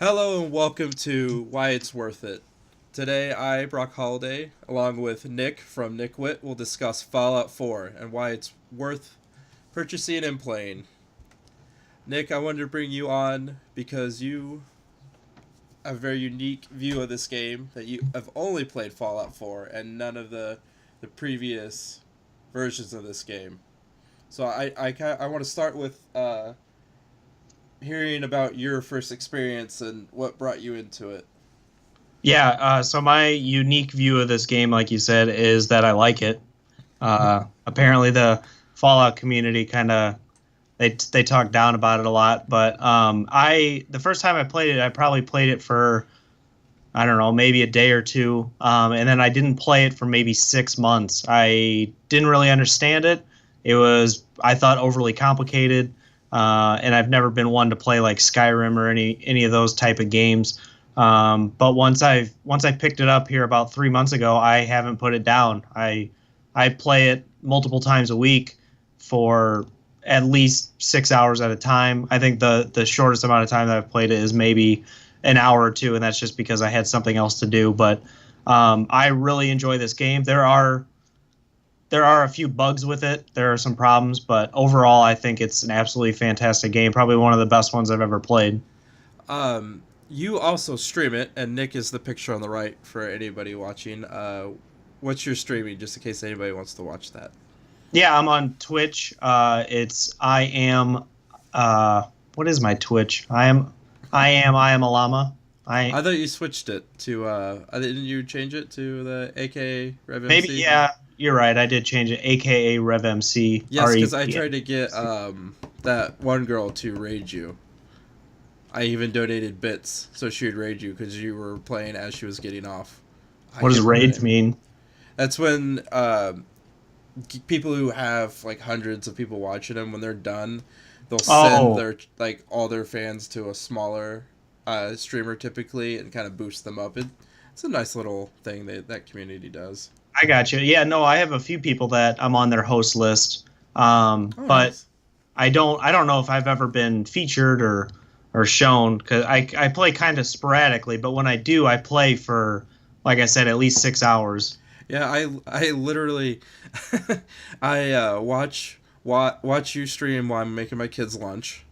Hello and welcome to Why It's Worth It. Today, I, Brock Holiday, along with Nick from Nickwit, will discuss Fallout 4 and why it's worth purchasing and playing. Nick, I wanted to bring you on because you have a very unique view of this game that you have only played Fallout 4 and none of the previous versions of this game. So I want to start with hearing about your first experience and what brought you into it. Yeah, so my unique view of this game, like you said, is that I like it. Apparently, the Fallout community kind of they talk down about it a lot, but I the first time I played it, I probably played it for I don't know, maybe a day or two, and then I didn't play it for maybe 6 months. I didn't really understand it. It was I thought overly complicated, and I've never been one to play like Skyrim or any of those type of games. But once I picked it up here about 3 months ago, I haven't put it down. I play it multiple times a week for at least 6 hours at a time. I think the shortest amount of time that I've played it is maybe an hour or two, and that's just because I had something else to do. But I really enjoy this game. There are a few bugs with it. There are some problems, but overall, I think it's an absolutely fantastic game. Probably one of the best ones I've ever played. You also stream it, and Nick is the picture on the right for anybody watching. What's your streaming, just in case anybody wants to watch that? Yeah, I'm on Twitch. It's I am. What is my Twitch? I am a llama. I I thought you switched it to. Didn't you change it to the AKA maybe RevMC? yeah. You're right. I did change it. AKA RevMC. Yes, because I tried to get that one girl to raid you. I even donated bits so she would raid you because you were playing as she was getting off. I What does can't remember her raids name. mean? That's when people who have like hundreds of people watching them, when they're done, they'll send Oh, their like all their fans to a smaller streamer typically and kind of boost them up. It's a nice little thing that community does. I got you. Yeah, no, I have a few people that I'm on their host list. Oh, But nice. I don't know if I've ever been featured or shown because I play kind of sporadically, but when I do, I play for like I said, at least 6 hours. Yeah, I literally I watch you stream while I'm making my kids lunch,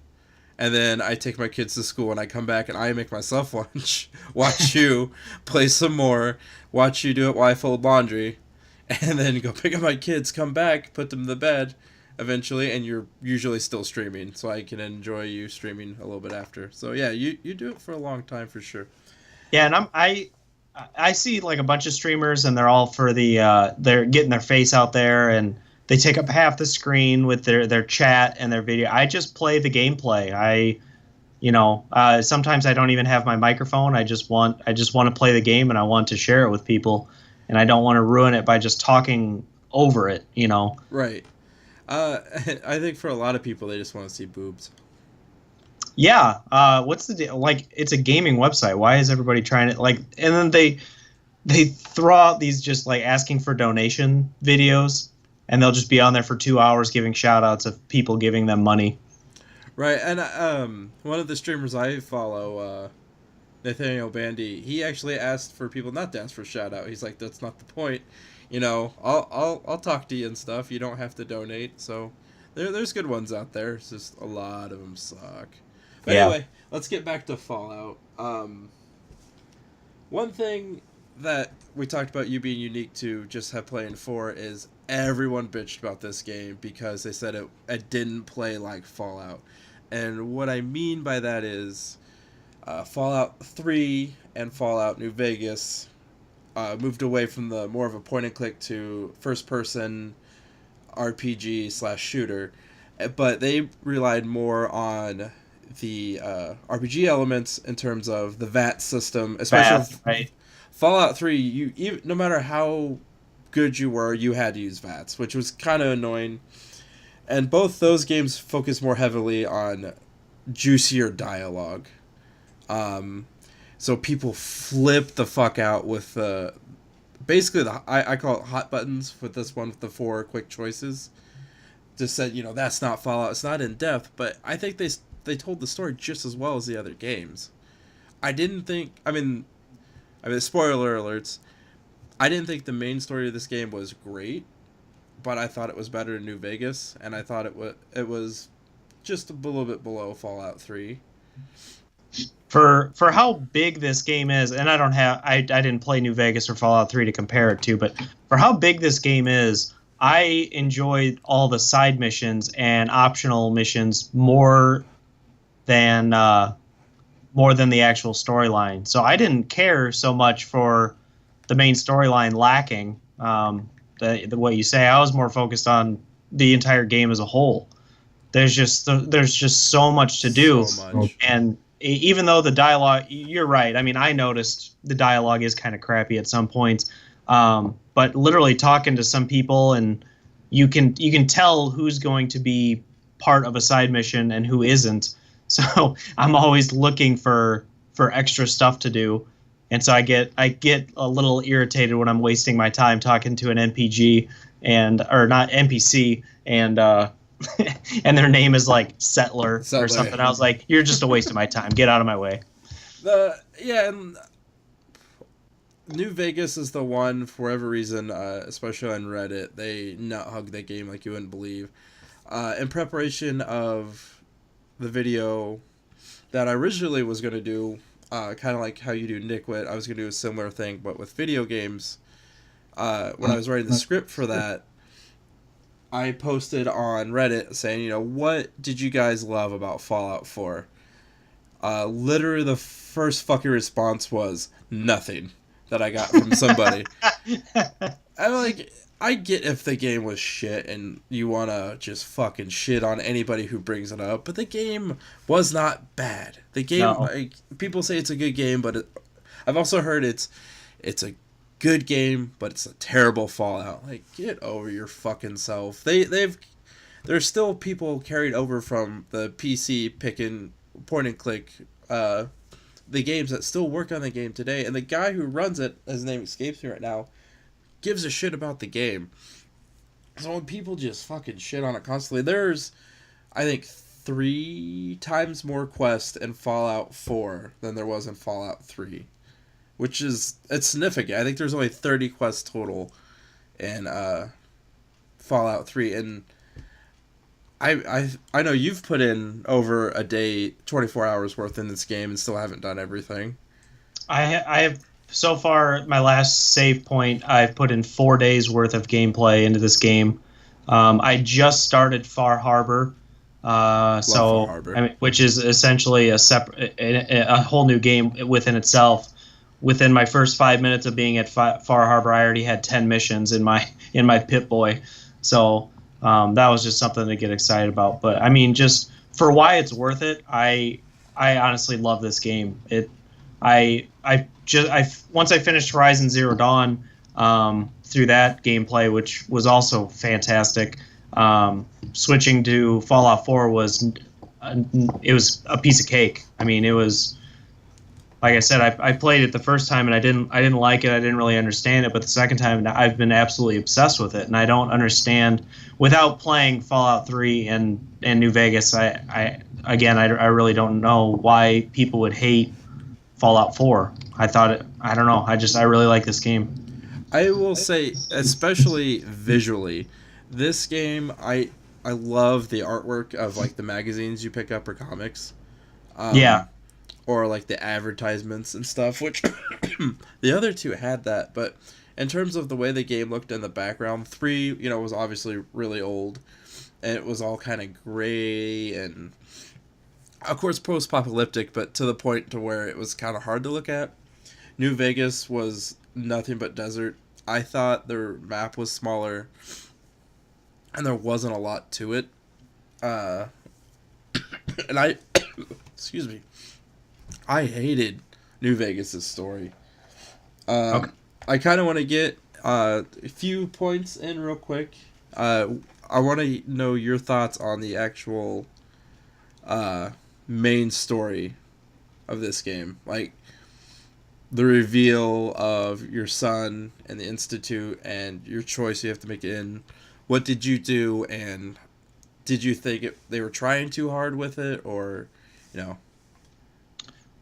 and then I take my kids to school and I come back and I make myself lunch. Watch you play some more. Watch you do it while I fold laundry, and then go pick up my kids. Come back, put them to bed. Eventually, and you're usually still streaming, so I can enjoy you streaming a little bit after. So yeah, you do it for a long time for sure. Yeah, and I see like a bunch of streamers and they're all for the they're getting their face out there and they take up half the screen with their chat and their video. I just play the gameplay. Sometimes I don't even have my microphone. I just want to play the game and I want to share it with people and I don't want to ruin it by just talking over it. Right. I think for a lot of people, they just want to see boobs. Yeah, what's the deal? Like it's a gaming website. Why is everybody trying to like and then they throw out these just like asking for donation videos and they'll just be on there for 2 hours giving shout outs of people giving them money. Right, and one of the streamers I follow, Nathaniel Bandy, he actually asked for people not to ask for a shout out. He's like, that's not the point. I'll talk to you and stuff. You don't have to donate. So there's good ones out there. It's just a lot of them suck. But Yeah. anyway, let's get back to Fallout. One thing that we talked about you being unique to just have playing four is everyone bitched about this game because they said it didn't play like Fallout. And what I mean by that is Fallout 3 and Fallout New Vegas moved away from the more of a point and click to first person RPG slash shooter, but they relied more on the RPG elements in terms of the VAT system, especially Bad, with right? Fallout 3. No matter how good you were, you had to use VATs, which was kind of annoying. And both those games focus more heavily on juicier dialogue. Um, so people flip the fuck out with basically I call it hot buttons with this one with the four quick choices. Just said that's not Fallout. It's not in depth, but I think they told the story just as well as the other games. I didn't think. I mean, spoiler alerts. I didn't think the main story of this game was great, but I thought it was better than New Vegas, and I thought it was just a little bit below Fallout 3. For how big this game is, and I didn't play New Vegas or Fallout 3 to compare it to, but for how big this game is, I enjoyed all the side missions and optional missions than uh, more than the actual storyline. So I didn't care so much for the main storyline lacking. What you say, I was more focused on the entire game as a whole. There's just so much to do, So much. and even though the dialogue, you're right. I mean, I noticed the dialogue is kind of crappy at some points, but literally talking to some people, and you can tell who's going to be part of a side mission and who isn't. So I'm always looking for extra stuff to do, and so I get a little irritated when I'm wasting my time talking to an NPG or not NPC and and their name is like Settler Settler. or something. I was like, you're just a waste of my time. Get out of my way. And New Vegas is the one for whatever reason, especially on Reddit, they nut hug that game like you wouldn't believe. In preparation of the video that I originally was going to do, kind of like how you do Nitwit, I was going to do a similar thing, but with video games. When I was writing the script for that, I posted on Reddit saying, what did you guys love about Fallout 4? Literally the first fucking response was nothing that I got from somebody. I'm like, I get if the game was shit and you want to just fucking shit on anybody who brings it up, but the game was not bad. The game, No. people say it's a good game, but I've also heard it's a good game, but it's a terrible Fallout. Like, get over your fucking self. There's still people carried over from the PC picking point and click the games that still work on the game today, and the guy who runs it, his name escapes me right now, gives a shit about the game. So when people just fucking shit on it constantly, there's, I think, 3 times more quests in Fallout 4 than there was in Fallout 3. Which is, it's significant. I think there's only 30 quests total in Fallout 3. And I know you've put in over a day, 24 hours worth in this game and still haven't done everything. I have so far my last save point. I've put in 4 days worth of gameplay into this game. I just started Far Harbor, Far Harbor. I mean, which is essentially a whole new game within itself. Within my first 5 minutes of being at Far Harbor, I already had 10 missions in my Pip-Boy. So that was just something to get excited about. But I mean, just for why it's worth it, I honestly love this game. Once I finished Horizon Zero Dawn through that gameplay, which was also fantastic. Switching to Fallout 4 was a piece of cake. I mean, it was. Like I said, I played it the first time and I didn't like it. I didn't really understand it, but the second time I've been absolutely obsessed with it, and I don't understand without playing Fallout 3 and New Vegas. I really don't know why people would hate Fallout 4. I don't know. I really like this game. I will say, especially visually, this game, I love the artwork of like the magazines you pick up or comics. Yeah. Or like the advertisements and stuff, which the other two had that, but in terms of the way the game looked in the background, 3, was obviously really old, and it was all kind of gray and, of course, post-apocalyptic, but to the point to where it was kind of hard to look at. New Vegas was nothing but desert. I thought their map was smaller, and there wasn't a lot to it. And I, excuse me, I hated New Vegas' story. Okay. I kind of want to get a few points in real quick. I want to know your thoughts on the actual main story of this game. Like, the reveal of your son and the Institute and your choice you have to make it in. What did you do, and did you think they were trying too hard with it, or,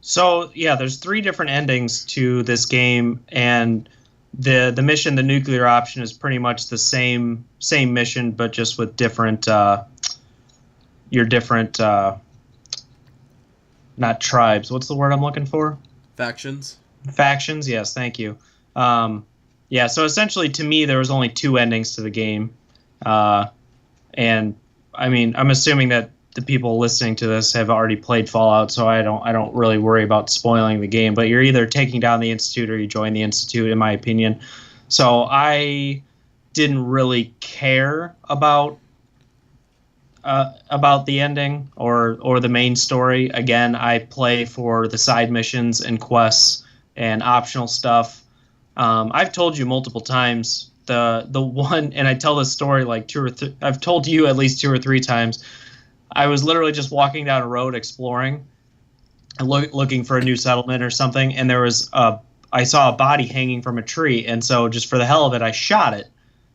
So yeah, there's three different endings to this game, and the mission, the nuclear option, is pretty much the same mission, but just with different your different not tribes. What's the word I'm looking for? Factions. Factions. Yes, thank you. Um, yeah. So essentially, to me, there was only two endings to the game, uh, and I mean, I'm assuming that the people listening to this have already played Fallout, so I don't really worry about spoiling the game. But you're either taking down the Institute or you join the Institute, in my opinion. So I didn't really care about the ending or the main story. Again, I play for the side missions and quests and optional stuff. I've told you multiple times the one, and I tell this story like I've told you at least two or three times. I was literally just walking down a road exploring, looking for a new settlement or something, and I saw a body hanging from a tree, and so just for the hell of it, I shot it.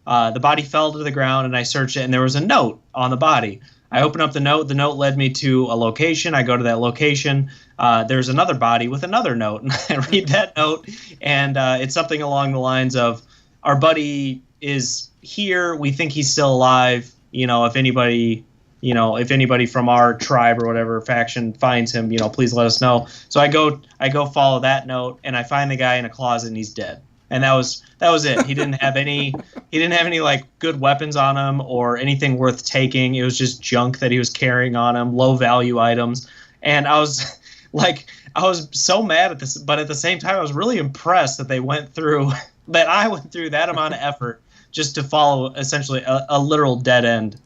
The body fell to the ground, and I searched it, and there was a note on the body. I opened up the note. The note led me to a location. I go to that location. There's another body with another note, and I read that note, and it's something along the lines of, "Our buddy is here. We think he's still alive. If anybody from our tribe or whatever faction finds him, please let us know." So I go follow that note, and I find the guy in a closet, and he's dead. And that was it. He didn't have any like good weapons on him or anything worth taking. It was just junk that he was carrying on him, low value items. And I was I was so mad at this, but at the same time I was really impressed that I went through that amount of effort just to follow essentially a literal dead end.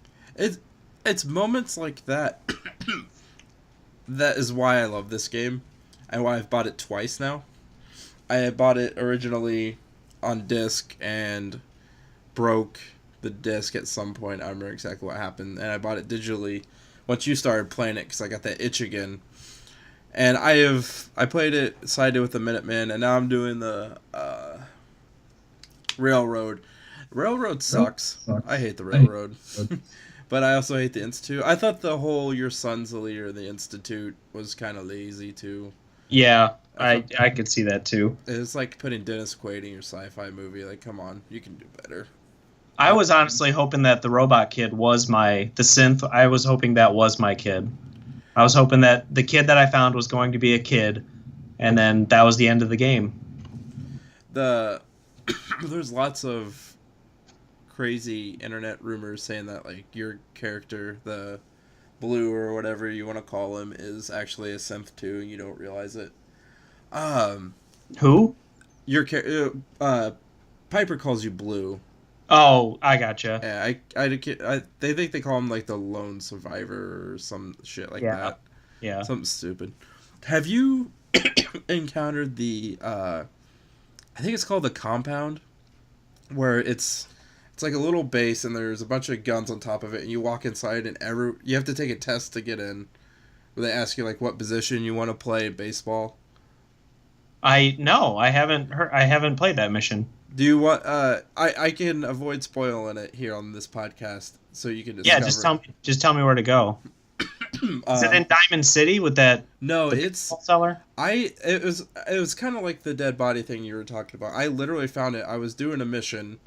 It's moments like that that is why I love this game and why I've bought it twice now. I bought it originally on disc and broke the disc at some point. I don't remember exactly what happened. And I bought it digitally once you started playing it because I got that itch again. And I played it sided with the Minutemen, and now I'm doing the Railroad. Railroad sucks. I hate the Railroad. But I also hate the Institute. I thought the whole your son's the leader of the Institute was kind of lazy too. Yeah, I could see that too. It's like putting Dennis Quaid in your sci-fi movie. Like, come on, you can do better. I was honestly hoping that the robot kid was the synth. I was hoping that was my kid. I was hoping that the kid that I found was going to be a kid, and then that was the end of the game. There's lots of crazy internet rumors saying that like your character, the Blue or whatever you want to call him, is actually a synth too, and you don't realize it. Who? Your Piper calls you Blue. Oh, I gotcha. Yeah, they think they call him like the lone survivor or some shit like that. Yeah. Something stupid. Have you encountered I think it's called the compound, where it's like a little base and there's a bunch of guns on top of it, and you walk inside and you have to take a test to get in, where they ask you like what position you want to play in baseball. I haven't played that mission. Do you want? I can avoid spoiling it here on this podcast, so you can discover. Yeah, just tell me where to go. Is it in Diamond City with that? No, it's seller. It was kind of like the dead body thing you were talking about. I literally found it. I was doing a mission,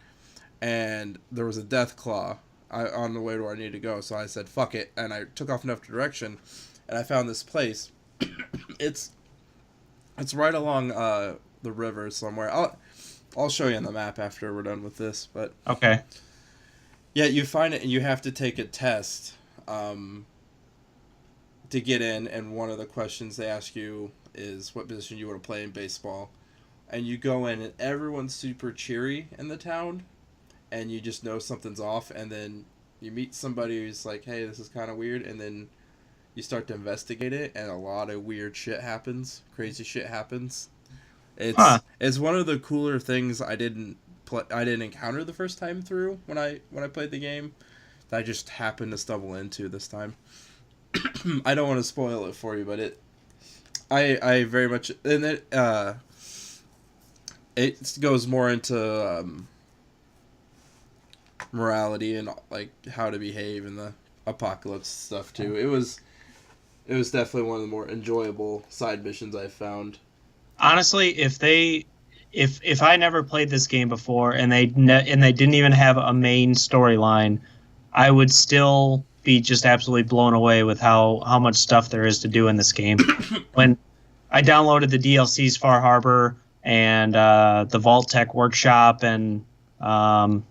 and there was a death claw on the way to where I needed to go. So I said, "Fuck it," and I took off enough direction, and I found this place. It's right along the river somewhere. I'll show you on the map after we're done with this. But okay. Yeah, you find it, and you have to take a test to get in. And one of the questions they ask you is what position you want to play in baseball. And you go in, and everyone's super cheery in the town, and you just know something's off. And then you meet somebody who's like, "Hey, this is kind of weird," and then you start to investigate it, and a lot of weird shit happens. Crazy shit happens. It's one of the cooler things I didn't encounter the first time through when I played the game, that I just happened to stumble into this time. I don't want to spoil it for you, but I very much, and it goes more into morality and like how to behave in the apocalypse stuff too. It was It was definitely one of the more enjoyable side missions I've found. Honestly, if I never played this game before and they didn't even have a main storyline, I would still be just absolutely blown away with how much stuff there is to do in this game. When I downloaded the DLCs, Far Harbor and the Vault Tech Workshop, and um,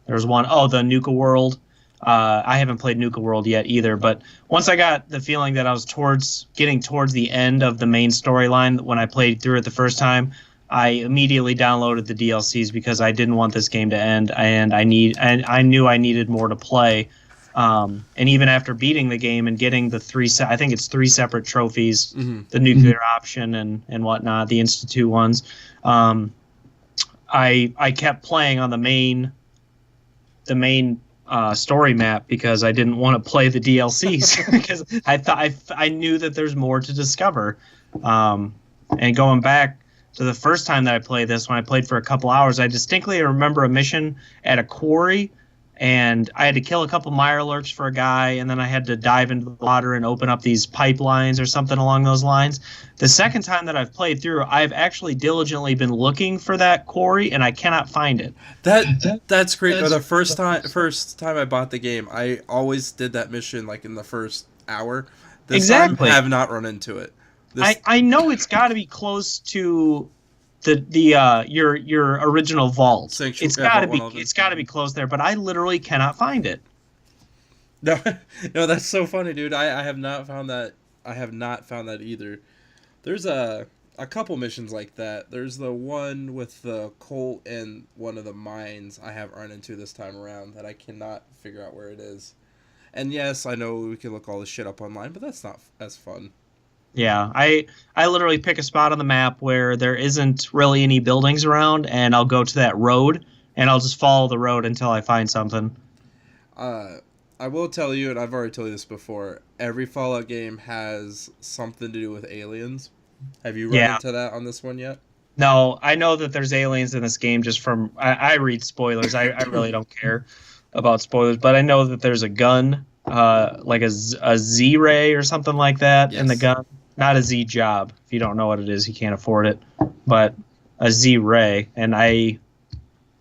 there was one, oh, the Nuka World. I haven't played Nuka World yet either, but once I got the feeling that I was getting towards the end of the main storyline when I played through it the first time, I immediately downloaded the DLCs because I didn't want this game to end, and I knew I needed more to play. And even after beating the game and getting the I think it's three separate trophies, the nuclear option and whatnot, the Institute ones. I kept playing on the main story map because I didn't want to play the DLCs because I thought I knew that there's more to discover. And going back to the first time that I played this, when I played for a couple hours, I distinctly remember a mission at a quarry, and I had to kill a couple Mirelurks for a guy, and then I had to dive into the water and open up these pipelines or something along those lines. The second time that I've played through, I've actually diligently been looking for that quarry, and I cannot find it. That's great. The first time I bought the game, I always did that mission like in the first hour. This Exactly. time, I have not run into it. I know it's got to be close to your original vault. It's got to be close there, but I literally cannot find it. No, no, that's so funny, dude. I have not found that. I have not found that either. There's a couple missions like that. There's the one with the Colt and one of the mines I have run into this time around that I cannot figure out where it is. And yes, I know we can look all this shit up online, but that's not as fun. Yeah, I literally pick a spot on the map where there isn't really any buildings around, and I'll go to that road, and I'll just follow the road until I find something. I will tell you, and I've already told you this before, every Fallout game has something to do with aliens. Have you run into that on this one yet? No, I know that there's aliens in this game just from... I read spoilers. I really don't care about spoilers, but I know that there's a gun, like a Z-ray or something like that in the gun. Not a Z-job. If you don't know what it is, you can't afford it. But a Z-ray, and I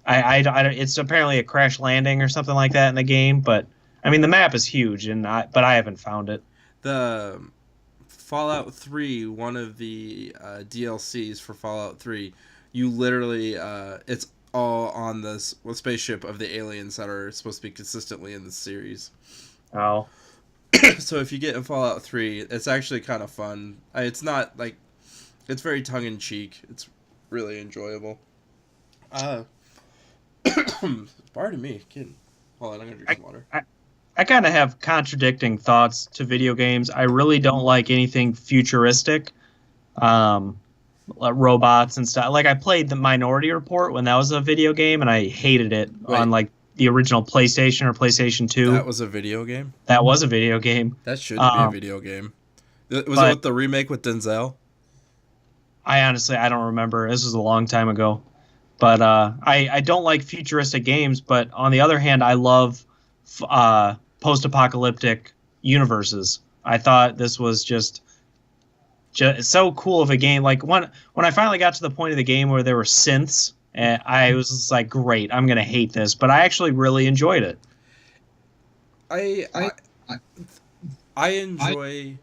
it's apparently a crash landing or something like that in the game, but... I mean, the map is huge, but I haven't found it. The Fallout 3, one of the DLCs for Fallout 3, you literally, it's all on this spaceship of the aliens that are supposed to be consistently in the series. Oh. So if you get in Fallout 3, it's actually kind of fun. It's not, like, it's very tongue-in-cheek. It's really enjoyable. Pardon me, kidding. Hold on, I'm going to drink some water. I kind of have contradicting thoughts to video games. I really don't like anything futuristic, like robots and stuff. Like I played the Minority Report when that was a video game, and I hated it on like the original PlayStation or PlayStation 2. That was a video game? That was a video game. That should be a video game. Was it with the remake with Denzel? I don't remember. This was a long time ago. But I don't like futuristic games, but on the other hand, I love post-apocalyptic universes. I thought this was just so cool of a game. Like when I finally got to the point of the game where there were synths, and I was just like, great, I'm gonna hate this, but I actually really enjoyed it. I enjoy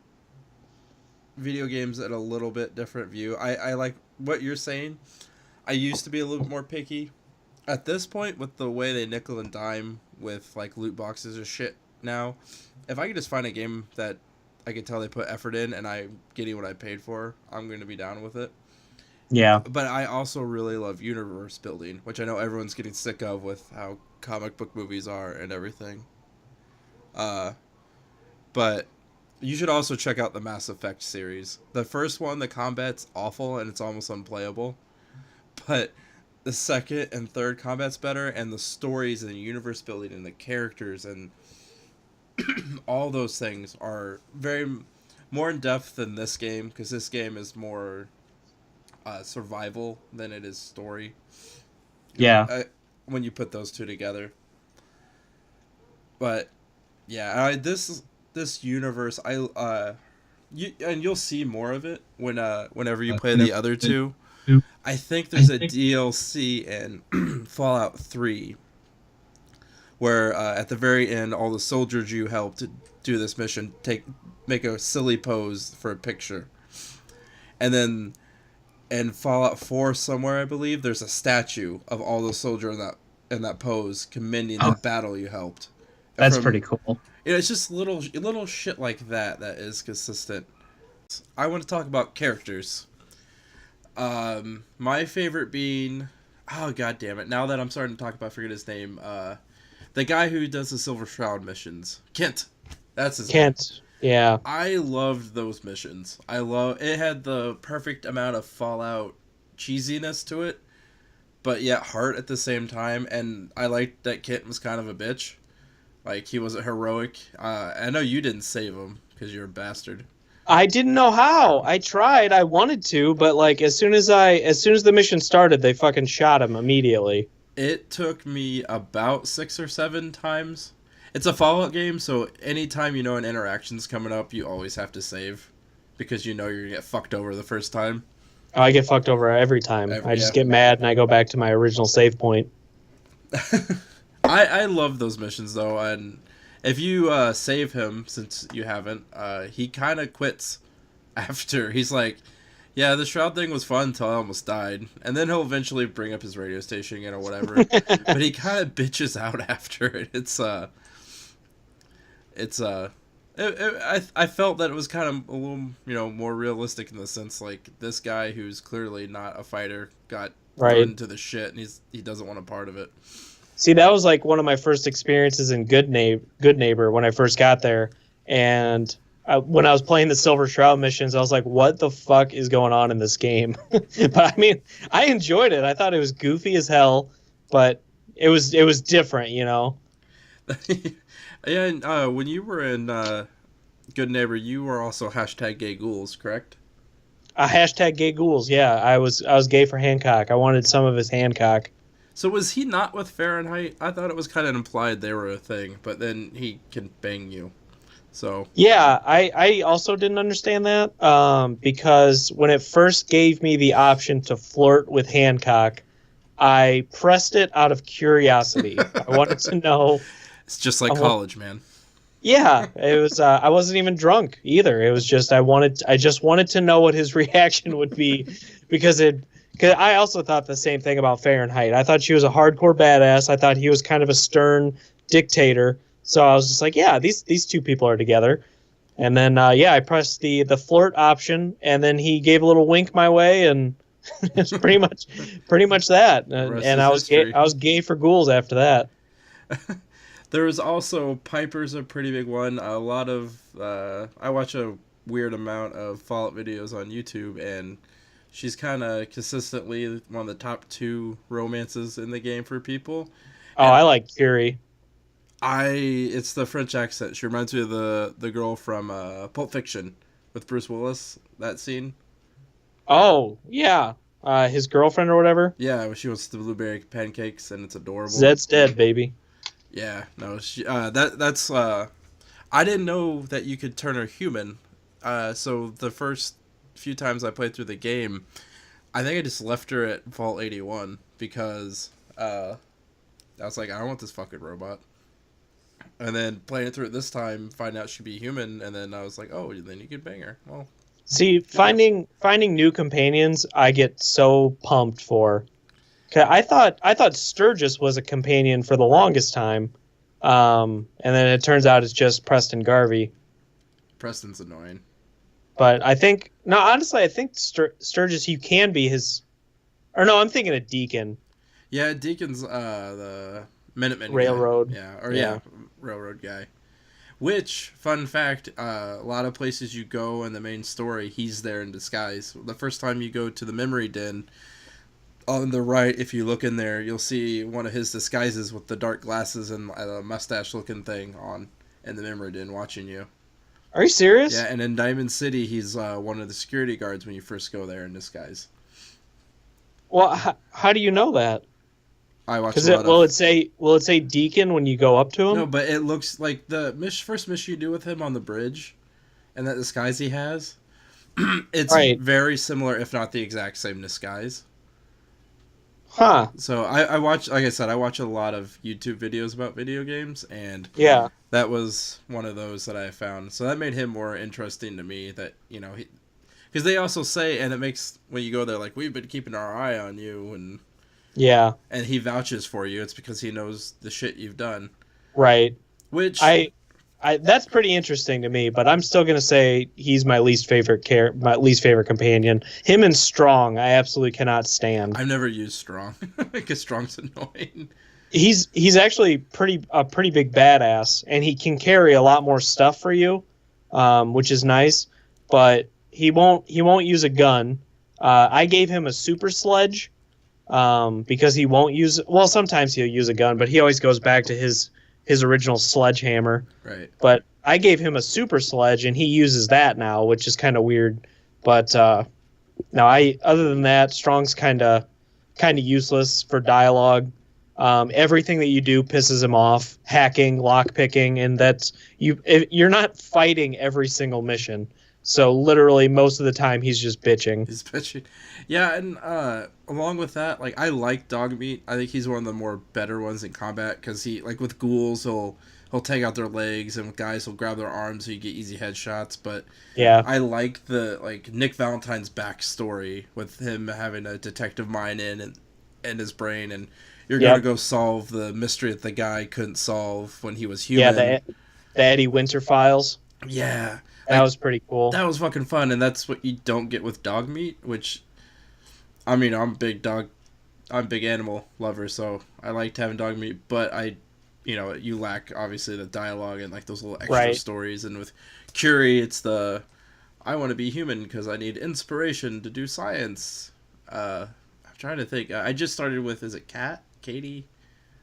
video games at a little bit different view. I like what you're saying. I used to be a little bit more picky. At this point, with the way they nickel and dime with like loot boxes or shit now, if I could just find a game that I can tell they put effort in and I'm getting what I paid for, I'm going to be down with it. Yeah. But I also really love universe building, which I know everyone's getting sick of with how comic book movies are and everything. But you should also check out the Mass Effect series. The first one, the combat's awful and it's almost unplayable. But the second and third combat's better, and the stories and the universe building and the characters and all those things are very more in depth than this game, because this game is more survival than it is story. Yeah. When you put those two together. But yeah, this universe, you'll see more of it whenever you play the other two. Two. I think there's a DLC in Fallout 3 where at the very end, all the soldiers you helped do this mission make a silly pose for a picture, and then in Fallout 4 somewhere, I believe, there's a statue of all the soldiers in that pose commending the battle you helped. That's pretty cool. It's just little shit like that is consistent. I want to talk about characters. My favorite being, oh god damn it! Now that I'm starting to talk about, I forget his name. The guy who does the Silver Shroud missions, Kent. That's his name. Kent. Yeah. I loved those missions. It had the perfect amount of Fallout cheesiness to it, but yet heart at the same time. And I liked that Kent was kind of a bitch. Like, he wasn't heroic. I know you didn't save him because you're a bastard. I didn't know how. I tried. I wanted to, but like as soon as the mission started, they fucking shot him immediately. It took me about 6 or 7 times. It's a Fallout game, so anytime you know an interaction's coming up, you always have to save because you know you're gonna get fucked over the first time. Oh, I get fucked over every time. I just get mad and I go back to my original save point. I love those missions though, and if you save him, since you haven't, he kind of quits after. He's like, yeah, the Shroud thing was fun until I almost died. And then he'll eventually bring up his radio station again or whatever. But he kind of bitches out after it. I felt that it was kind of a little, more realistic in the sense, like, this guy who's clearly not a fighter got thrown into the shit and he doesn't want a part of it. See, that was like one of my first experiences in Good Neighbor when I first got there. And when I was playing the Silver Shroud missions, I was like, what the fuck is going on in this game? But I mean, I enjoyed it. I thought it was goofy as hell, but it was different, Yeah, and when you were in Good Neighbor, you were also #gay ghouls, correct? #gay ghouls, yeah. I was gay for Hancock. I wanted some of his Hancock. So was he not with Fahrenheit? I thought it was kind of implied they were a thing, but then he can bang you. So yeah, I also didn't understand that because when it first gave me the option to flirt with Hancock, I pressed it out of curiosity. I wanted to know. It's just like college, man. Yeah, it was. I wasn't even drunk either. It was just I just wanted to know what his reaction would be because I also thought the same thing about Fahrenheit. I thought she was a hardcore badass. I thought he was kind of a stern dictator. So I was just like, yeah, these two people are together. And then, I pressed the flirt option, and then he gave a little wink my way, and it's pretty much that. And I was gay for ghouls after that. There was also Piper's a pretty big one. A lot of I watch a weird amount of Fallout videos on YouTube, and she's kind of consistently one of the top 2 romances in the game for people. Oh, and I like Curie. It's the French accent. She reminds me of the girl from Pulp Fiction with Bruce Willis. That scene. Oh yeah, his girlfriend or whatever. Yeah, she wants the blueberry pancakes, and it's adorable. Zed's dead, baby. Yeah, no, that's. I didn't know that you could turn her human. So the first few times I played through the game, I think I just left her at Vault 81 because I was like, I don't want this fucking robot. And then playing through it this time, find out she'd be human, and then I was like, oh, then you could bang her. Well, see, finding new companions, I get so pumped for. I thought Sturgis was a companion for the longest time, and then it turns out it's just Preston Garvey. Preston's annoying. But honestly, I think Sturgis, you can be his, or no, I'm thinking of Deacon. Yeah, Deacon's the Minutemen Railroad. Guy. Railroad guy. Which, fun fact, a lot of places you go in the main story, he's there in disguise. The first time you go to the Memory Den, on the right, if you look in there, you'll see one of his disguises with the dark glasses and a mustache-looking thing on in the Memory Den watching you. Are you serious? Yeah, and in Diamond City, he's one of the security guards when you first go there in disguise. Well, how do you know that? I watched will it say Deacon when you go up to him? No, but it looks like the first mission you do with him on the bridge. and that disguise he has, it's Right. very similar, if not the exact same disguise. Huh. So I watch, like I said, I watch a lot of YouTube videos about video games, and Yeah. that was one of those that I found. So that made him more interesting to me. That because they also say, and it makes when you go there, like, we've been keeping our eye on you, Yeah. and he vouches for you. It's because he knows the shit you've done. Right. Which That's pretty interesting to me, but I'm still gonna say he's my least favorite companion. Him and Strong, I absolutely cannot stand. I've never used Strong because Strong's annoying. He's actually a pretty big badass, and he can carry a lot more stuff for you, which is nice. But he won't use a gun. I gave him a super sledge, because he won't use. Well, sometimes he'll use a gun, but he always goes back to his original sledgehammer. Right. But I gave him a super sledge, and he uses that now, which is kind of weird. But no, other than that, Strong's kind of useless for dialogue. Everything that you do pisses him off. Hacking, lockpicking, and you're not fighting every single mission. So literally most of the time he's just bitching. He's bitching. Yeah, and along with that, like, I like Dogmeat. I think he's one of the more better ones in combat because he, like, with ghouls, he'll take out their legs, and with guys, he'll grab their arms so you get easy headshots. But yeah, I like the Nick Valentine's backstory with him having a detective mind in his brain, and you're gonna go solve the mystery that the guy couldn't solve when he was human. Yeah, the Eddie Winter files. Yeah. That was pretty cool. That was fucking fun, and that's what you don't get with Dogmeat, which, I mean, I'm a big animal lover, so I liked having Dogmeat, but you lack, obviously, the dialogue and, like, those little extra stories, and with Curie, it's I want to be human because I need inspiration to do science. I'm trying to think. I just started with, is it Katie?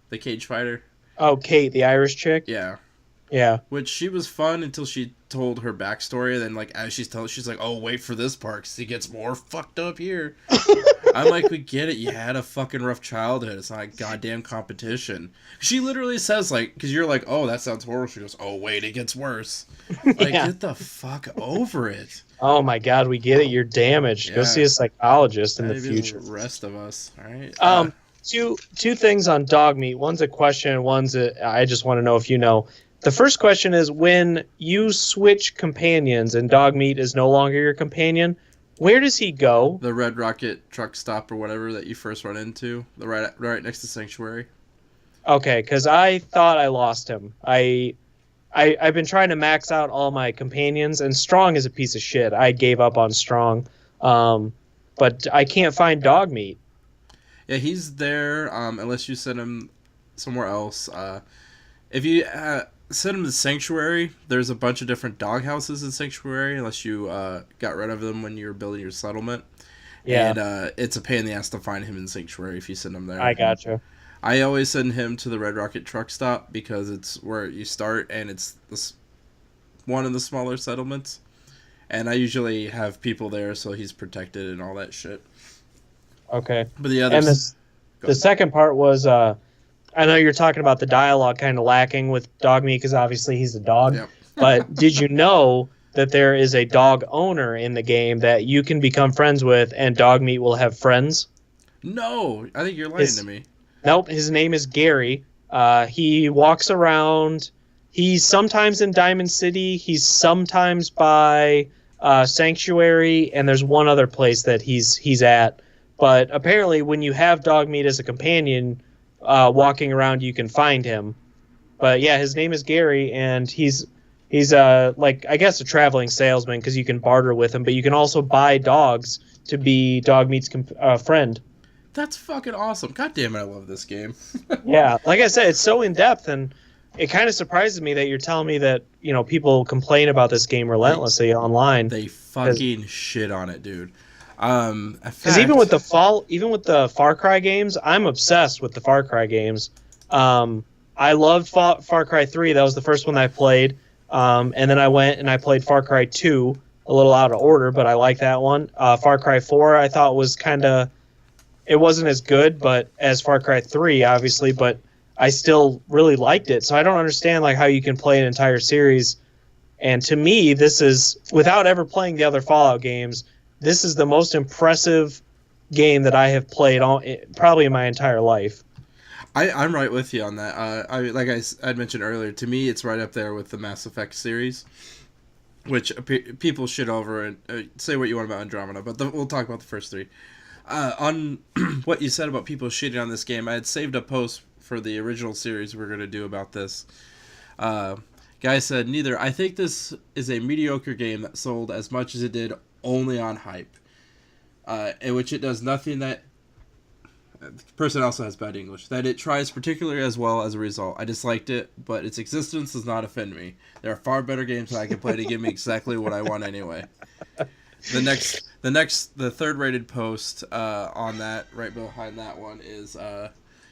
The cage fighter? Oh, Kate, the Irish chick? Yeah. Yeah. Which she was fun until she told her backstory, and then, like, as she's like, oh, wait for this part, because he gets more fucked up here. I'm like, we get it, you had a fucking rough childhood, it's not a goddamn competition. She literally says, like, because you're like, oh, that sounds horrible, she goes, oh, wait, it gets worse. Like, get the fuck over it. Oh my god, we get it, you're damaged. Yeah. Go see a psychologist in the Maybe future. The rest of us, alright? Two things on Dogmeat. One's a question, and one's I just want to know if you know. The first question is, when you switch companions and Dogmeat is no longer your companion, where does he go? The Red Rocket truck stop or whatever that you first run into, right next to Sanctuary. Okay, because I thought I lost him. I've been trying to max out all my companions, and Strong is a piece of shit. I gave up on Strong, but I can't find Dogmeat. Yeah, he's there, unless you send him somewhere else. If you send him to Sanctuary, there's a bunch of different dog houses in Sanctuary, unless you got rid of them when you were building your settlement. Yeah. And it's a pain in the ass to find him in Sanctuary if you send him there. I gotcha. I always send him to the Red Rocket truck stop because it's where you start, and it's one of the smaller settlements. And I usually have people there, so he's protected and all that shit. Okay. But the other... And the second part was... I know you're talking about the dialogue kind of lacking with Dogmeat because obviously he's a dog. Yep. But did you know that there is a dog owner in the game that you can become friends with, and Dogmeat will have friends? No, I think you're lying to me. Nope, his name is Gary. He walks around. He's sometimes in Diamond City. He's sometimes by Sanctuary, and there's one other place that he's at. But apparently when you have Dogmeat as a companion... walking around, you can find him. But yeah, his name is Gary, and he's like, I guess, a traveling salesman because you can barter with him, but you can also buy dogs to be Dogmeat's friend. That's fucking awesome. God damn it, I love this game. Yeah, like I said, it's so in depth, and it kind of surprises me that you're telling me that people complain about this game relentlessly online. They fucking shit on it, dude. Because even with the Far Cry games, I'm obsessed with the Far Cry games. I loved Far Cry 3. That was the first one I played. And then I went and I played Far Cry 2, a little out of order, but I like that one. Far Cry 4 I thought was it wasn't as good, but as Far Cry 3, obviously, but I still really liked it. So I don't understand how you can play an entire series And to me, this is, without ever playing the other Fallout games, this is the most impressive game that I have played probably in my entire life. I'm right with you on that. I'd mentioned earlier, to me it's right up there with the Mass Effect series, which people shit over and say what you want about Andromeda, but we'll talk about the first three. On what you said about people shitting on this game, I had saved a post for the original series we're going to do about this. Guy said, neither. I think this is a mediocre game that sold as much as it did only on hype, in which it does nothing that... The person also has bad English. That it tries particularly as well as a result. I disliked it, but its existence does not offend me. There are far better games that I can play to give me exactly what I want anyway. The third rated post on that, right behind that one, is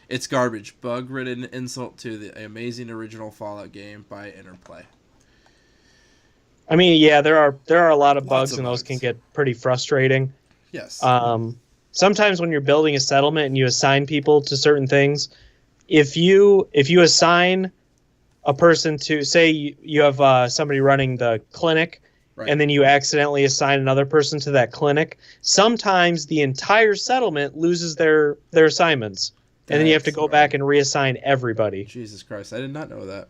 it's garbage. Bug-ridden insult to the amazing original Fallout game by Interplay. I mean, yeah, there are a lot of bugs, and those can get pretty frustrating. Yes. Sometimes when you're building a settlement and you assign people to certain things, if you assign a person to, say you have somebody running the clinic, right, and then you accidentally assign another person to that clinic, sometimes the entire settlement loses their assignments. And then you have to go back and reassign everybody. Jesus Christ, I did not know that.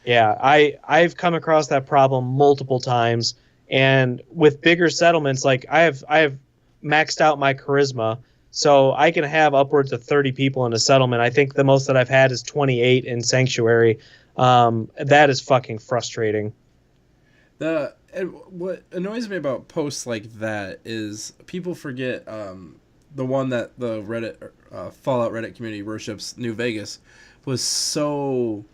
Yeah, I've come across that problem multiple times, and with bigger settlements, like I have maxed out my charisma, so I can have upwards of 30 people in a settlement. I think the most that I've had is 28 in Sanctuary. That is fucking frustrating. What annoys me about posts like that is people forget the one that the Reddit Fallout Reddit community worships, New Vegas, was so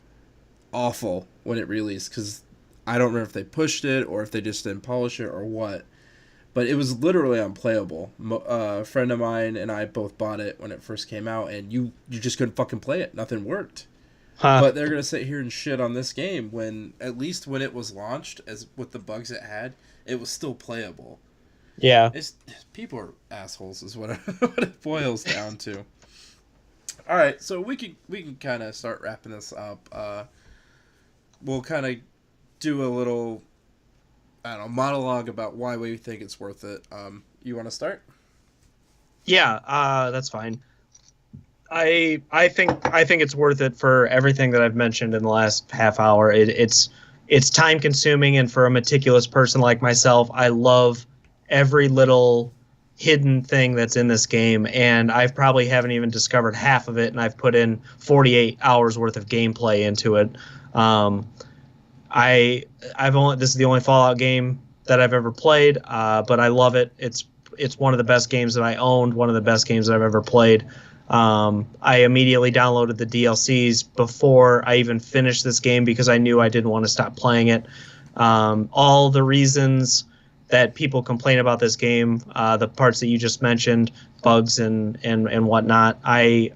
awful when it released, because I don't remember if they pushed it or if they just didn't polish it or what, but it was literally unplayable. A friend of mine and I both bought it when it first came out, and you just couldn't fucking play it. Nothing worked. But they're gonna sit here and shit on this game when, at least when it was launched, as with the bugs it had, it was still playable. Yeah, people are assholes is what it boils down to. All right, so we can kind of start wrapping this up. We'll kind of do a little, I don't know, monologue about why we think it's worth it. You want to start? Yeah, that's fine. I think it's worth it for everything that I've mentioned in the last half hour. It's time consuming, and for a meticulous person like myself, I love every little hidden thing that's in this game, and I probably haven't even discovered half of it, and I've put in 48 hours worth of gameplay into it. This is the only Fallout game that I've ever played, but I love it. It's one of the best games that I owned, one of the best games that I've ever played. I immediately downloaded the DLCs before I even finished this game because I knew I didn't want to stop playing it. All the reasons that people complain about this game, the parts that you just mentioned, bugs and whatnot, I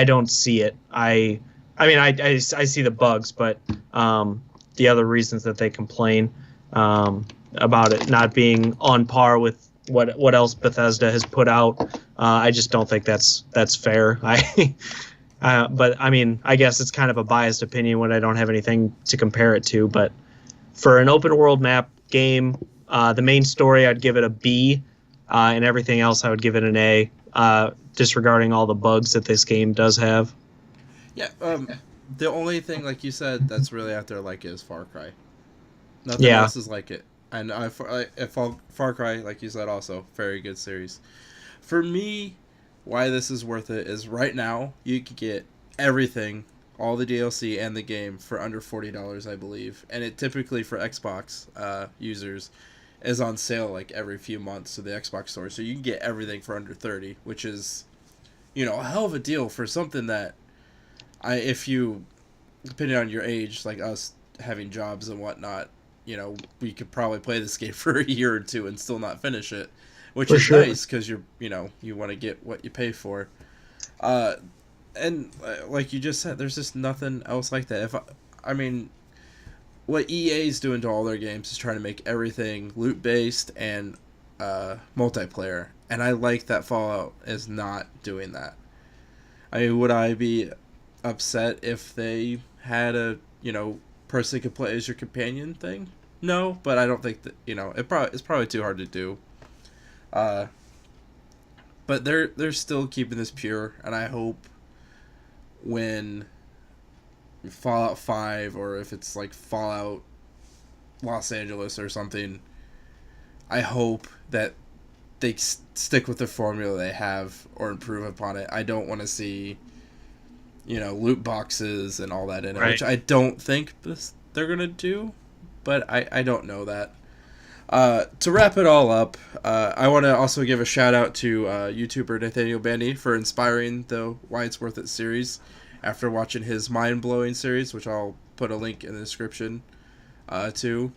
don't see it. I mean, I see the bugs, but the other reasons that they complain about it not being on par with what else Bethesda has put out, I just don't think that's fair. But I mean, I guess it's kind of a biased opinion when I don't have anything to compare it to. But for an open world map game, the main story, I'd give it a B, and everything else I would give it an A, disregarding all the bugs that this game does have. Yeah, the only thing, like you said, that's really out there like it is Far Cry. Nothing else is like it. And Far Cry, like you said, also very good series. For me, why this is worth it is right now you can get everything, all the DLC and the game for under $40, I believe, and it typically for Xbox users is on sale like every few months to the Xbox store, so you can get everything for under $30, which is, a hell of a deal for something that if you, depending on your age, like us having jobs and whatnot, we could probably play this game for a year or two and still not finish it, which is nice because you want to get what you pay for. And like you just said, there's just nothing else like that. What EA is doing to all their games is trying to make everything loot based and multiplayer, and I like that Fallout is not doing that. I mean, would I be upset if they had a person could play as your companion thing? No, but I don't think that it's probably too hard to do. Uh, but they're still keeping this pure, and I hope when Fallout 5 or if it's like Fallout Los Angeles or something, I hope that they stick with the formula they have or improve upon it. I don't want to see, loot boxes and all that in it, Right. which I don't think they're going to do, but I don't know that. To wrap it all up, I want to also give a shout out to YouTuber Nathaniel Bandy for inspiring the Why It's Worth It series after watching his mind-blowing series, which I'll put a link in the description to.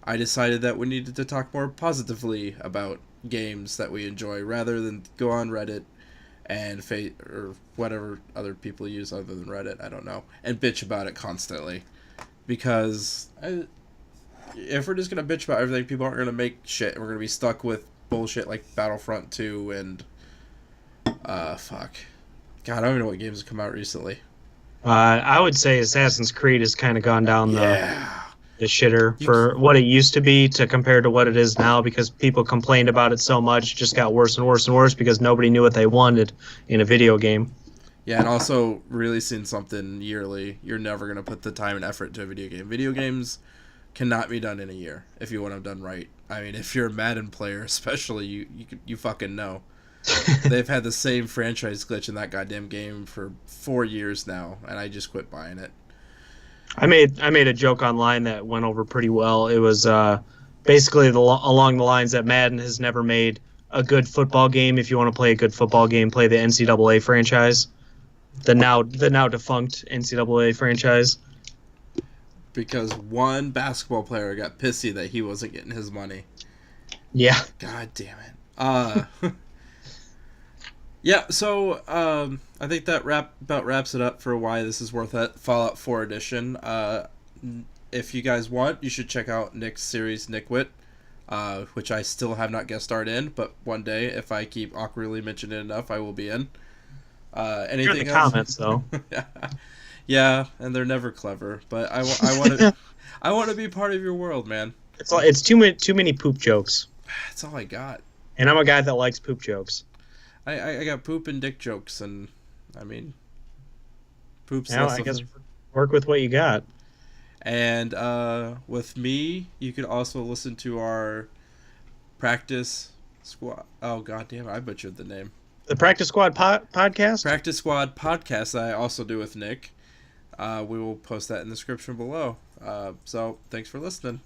I decided that we needed to talk more positively about games that we enjoy rather than go on Reddit and or whatever other people use other than Reddit, I don't know, and bitch about it constantly. Because if we're just going to bitch about everything, people aren't going to make shit, and we're going to be stuck with bullshit like Battlefront 2 and fuck. God, I don't even know what games have come out recently. I would say Assassin's Creed has kind of gone down Yeah. the shitter for what it used to be to compare to what it is now, because people complained about it so much. It just got worse and worse and worse because nobody knew what they wanted in a video game. Yeah, and also releasing something yearly, you're never going to put the time and effort into a video game. Video games cannot be done in a year if you want them done right. I mean, if you're a Madden player, especially, you fucking know. They've had the same franchise glitch in that goddamn game for 4 years now, and I just quit buying it. I made a joke online that went over pretty well. It was basically along the lines that Madden has never made a good football game. If you want to play a good football game, play the NCAA franchise, the now defunct NCAA franchise. Because one basketball player got pissy that he wasn't getting his money. Yeah. God damn it. Yeah, so I think that about wraps it up for why this is worth it. Fallout 4 edition. If you guys want, you should check out Nick's series Nickwit, which I still have not guest starred in, but one day, if I keep awkwardly mentioning it enough, I will be in. Anything You're in the else? comments though. Yeah, and they're never clever, but I want to I want to be part of your world, man. It's too many poop jokes, That's all I got. and I'm a guy that likes poop jokes. I got poop and dick jokes, and I mean, poop's Now less I of guess a- work with what you got. And with me, you could also listen to our practice squad. Oh god damn it, I butchered the name. The Practice Squad podcast. Practice Squad podcast that I also do with Nick. We will post that in the description below. So thanks for listening.